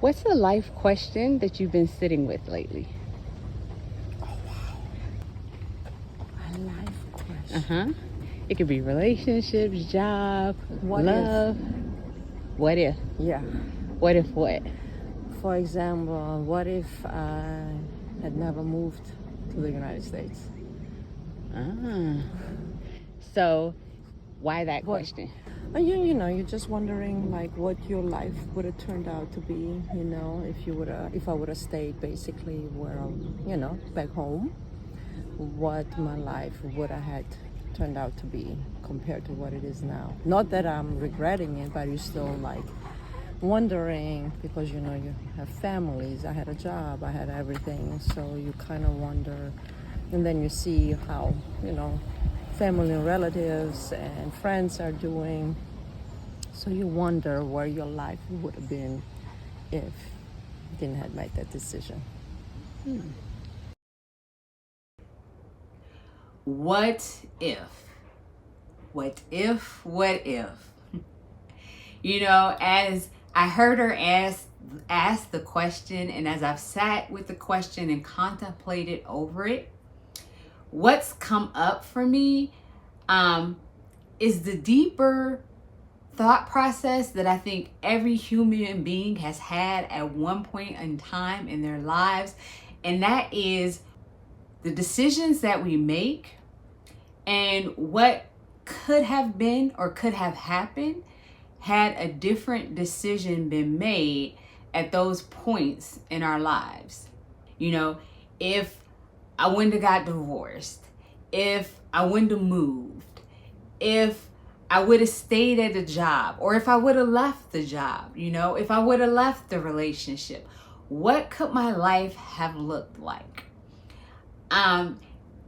What's a life question that you've been sitting with lately? A life question. Uh-huh. It could be relationships, job, What love. What if? Yeah. What if what? For example, what if I had never moved to the United States? Ah. So why that What? question? You're just wondering like what your life would have turned out to be, if I would have stayed basically where back home, what my life would have had turned out to be compared to what it is now. Not that I'm regretting it, but you're still like wondering because you have families. I had a job, I had everything, so you kind of wonder, and then you see how family and relatives and friends are doing, so you wonder where your life would have been if you didn't have made that decision. What if? What if? What if? As I heard her ask the question, and as I've sat with the question and contemplated over it, what's come up for me is the deeper thought process that I think every human being has had at one point in time in their lives, and that is the decisions that we make and what could have been or could have happened had a different decision been made at those points in our lives. If I wouldn't have got divorced, if I wouldn't have moved, if I would have stayed at a job, or if I would have left the job, if I would have left the relationship, what could my life have looked like? And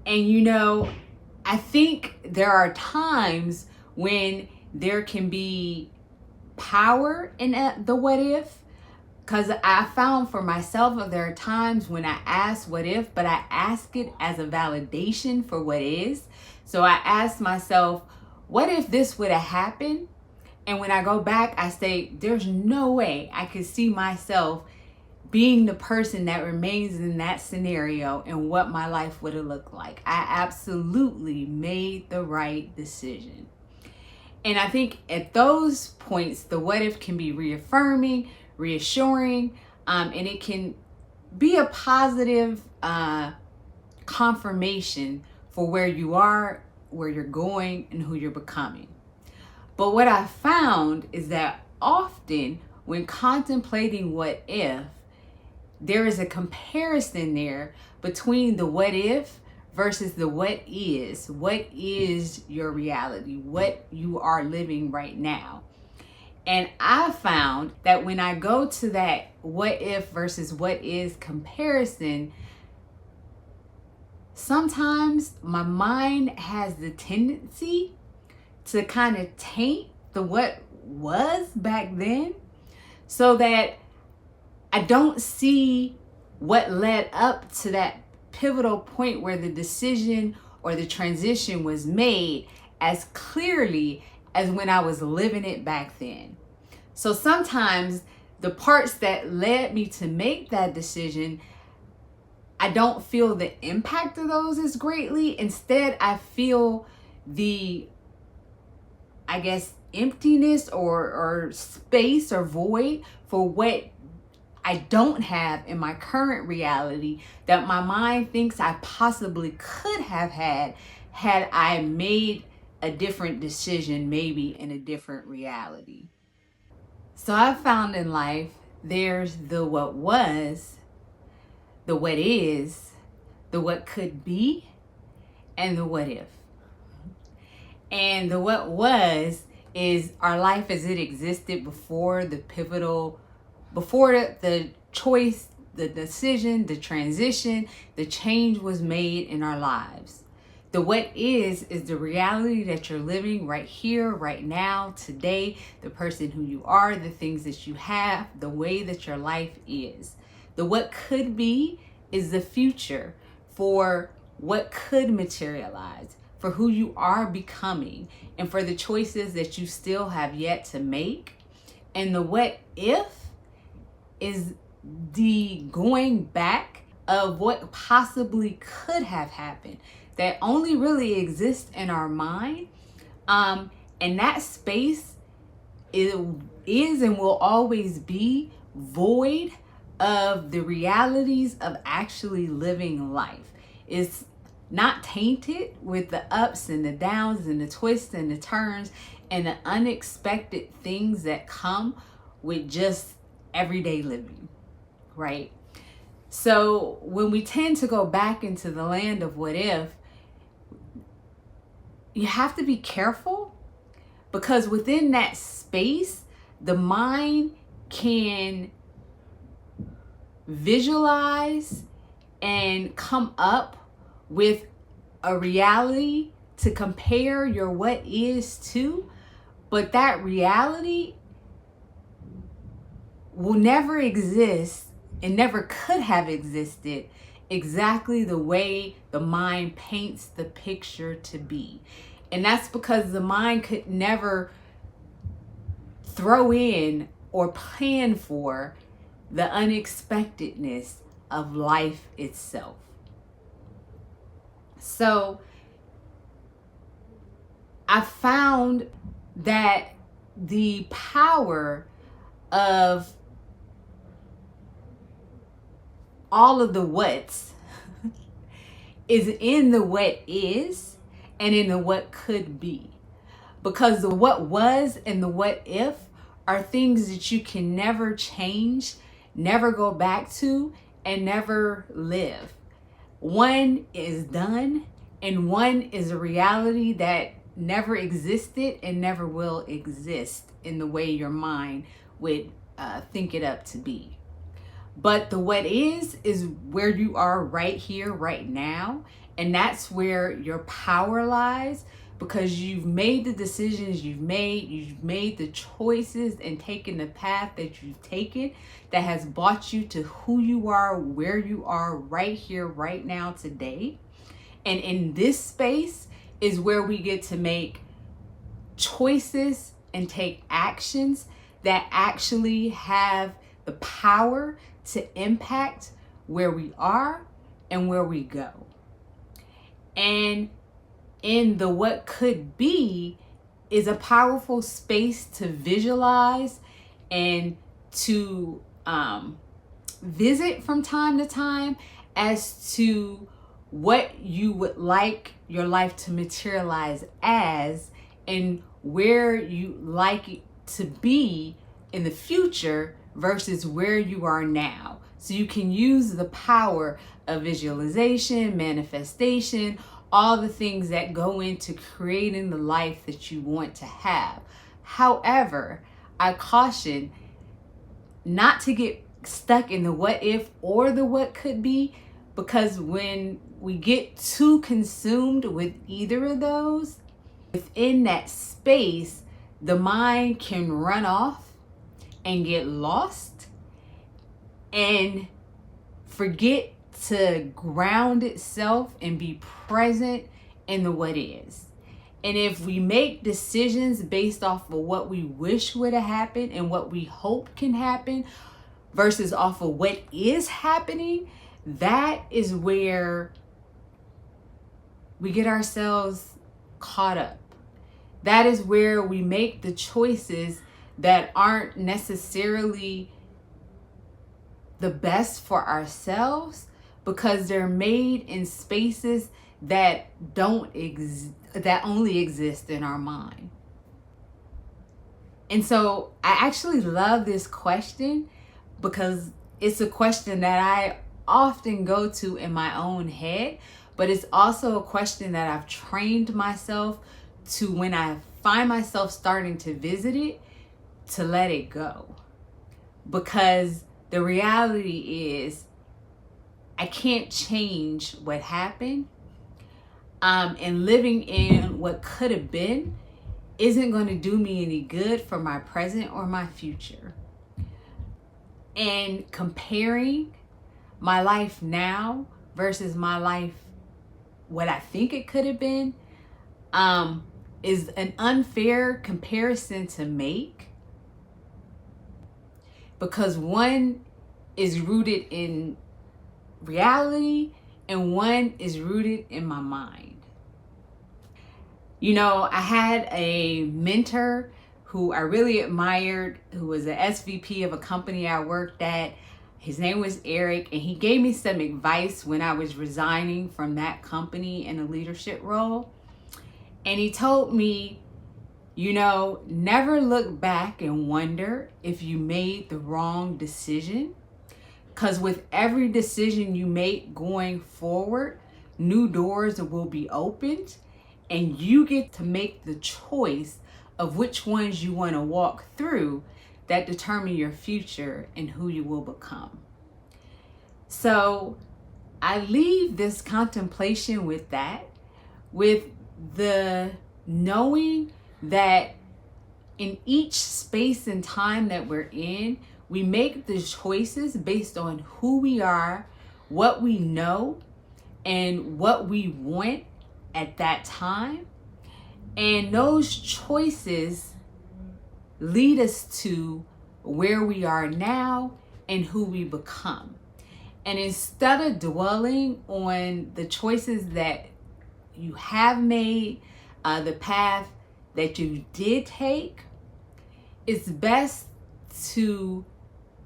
I think there are times when there can be power in the what if, because I found for myself that there are times when I ask what if, but I ask it as a validation for what is. So I ask myself, what if this would have happened? And when I go back, I say, there's no way I could see myself being the person that remains in that scenario and what my life would have looked like. I absolutely made the right decision. And I think at those points, the what if can be reaffirming, reassuring, and it can be a positive confirmation for where you are, where you're going, and who you're becoming. But what I found is that often when contemplating what if, there is a comparison there between the what if versus the what is. What is your reality? What you are living right now? And I found that when I go to that what if versus what is comparison, sometimes my mind has the tendency to kind of taint the what was back then, so that I don't see what led up to that pivotal point where the decision or the transition was made as clearly as when I was living it back then. So sometimes the parts that led me to make that decision, I don't feel the impact of those as greatly. Instead, I feel the, emptiness or space or void for what I don't have in my current reality that my mind thinks I possibly could have had I made a different decision, maybe in a different reality. So I found in life there's the what was, the what is, the what could be, and the what if. And the what was is our life as it existed before the pivotal, before the choice, the decision, the transition, the change was made in our lives. The what is the reality that you're living right here, right now, today, the person who you are, the things that you have, the way that your life is. The what could be is the future for what could materialize, for who you are becoming, and for the choices that you still have yet to make. And the what if is the going back of what possibly could have happened that only really exists in our mind. And that space is and will always be void of the realities of actually living life. It's not tainted with the ups and the downs and the twists and the turns and the unexpected things that come with just everyday living, right? So when we tend to go back into the land of what if, you have to be careful, because within that space, the mind can visualize and come up with a reality to compare your what is to, but that reality will never exist and never could have existed exactly the way the mind paints the picture to be. And that's because the mind could never throw in or plan for the unexpectedness of life itself. So I found that the power of all of the what's is in the what is and in the what could be. Because the what was and the what if are things that you can never change, never go back to, and never live. One is done, and one is a reality that never existed and never will exist in the way your mind would think it up to be. But the what is where you are right here, right now. And that's where your power lies, because you've made the decisions you've made the choices and taken the path that you've taken that has brought you to who you are, where you are right here, right now, today. And in this space is where we get to make choices and take actions that actually have the power to impact where we are and where we go. And in the what could be is a powerful space to visualize and to visit from time to time as to what you would like your life to materialize as, and where you like it to be in the future versus where you are now. So you can use the power of visualization, manifestation, all the things that go into creating the life that you want to have. However, I caution not to get stuck in the what if or the what could be, because when we get too consumed with either of those, within that space, the mind can run off and get lost and forget to ground itself and be present in the what is. And if we make decisions based off of what we wish would have happened and what we hope can happen versus off of what is happening, that is where we get ourselves caught up. That is where we make the choices that aren't necessarily the best for ourselves, because they're made in spaces that that only exist in our mind. And so I actually love this question, because it's a question that I often go to in my own head, but it's also a question that I've trained myself to, when I find myself starting to visit it, to let it go. Because the reality is, I can't change what happened. And living in what could have been isn't going to do me any good for my present or my future. And comparing my life now versus my life, what I think it could have been, is an unfair comparison to make. because one is rooted in reality and one is rooted in my mind. You know, I had a mentor who I really admired, who was an SVP of a company I worked at. His name was Eric, and he gave me some advice when I was resigning from that company in a leadership role. And he told me, you know, never look back and wonder if you made the wrong decision. Because with every decision you make going forward, new doors will be opened, and you get to make the choice of which ones you want to walk through that determine your future and who you will become. So I leave this contemplation with that, with the knowing that in each space and time that we're in, we make the choices based on who we are, what we know, and what we want at that time. And those choices lead us to where we are now and who we become. And instead of dwelling on the choices that you have made, the path that you did take, it's best to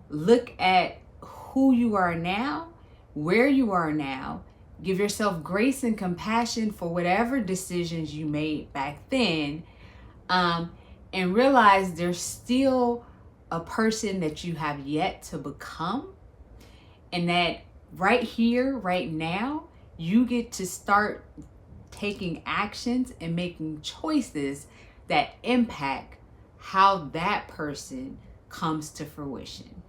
look at who you are now, where you are now, give yourself grace and compassion for whatever decisions you made back then, and realize there's still a person that you have yet to become, and that right here, right now, you get to start taking actions and making choices that impact how that person comes to fruition.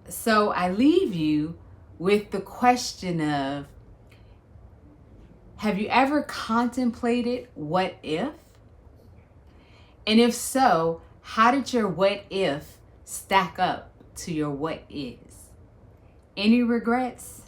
So I leave you with the question of, have you ever contemplated what if? And if so, how did your what if stack up to your what is? Any regrets?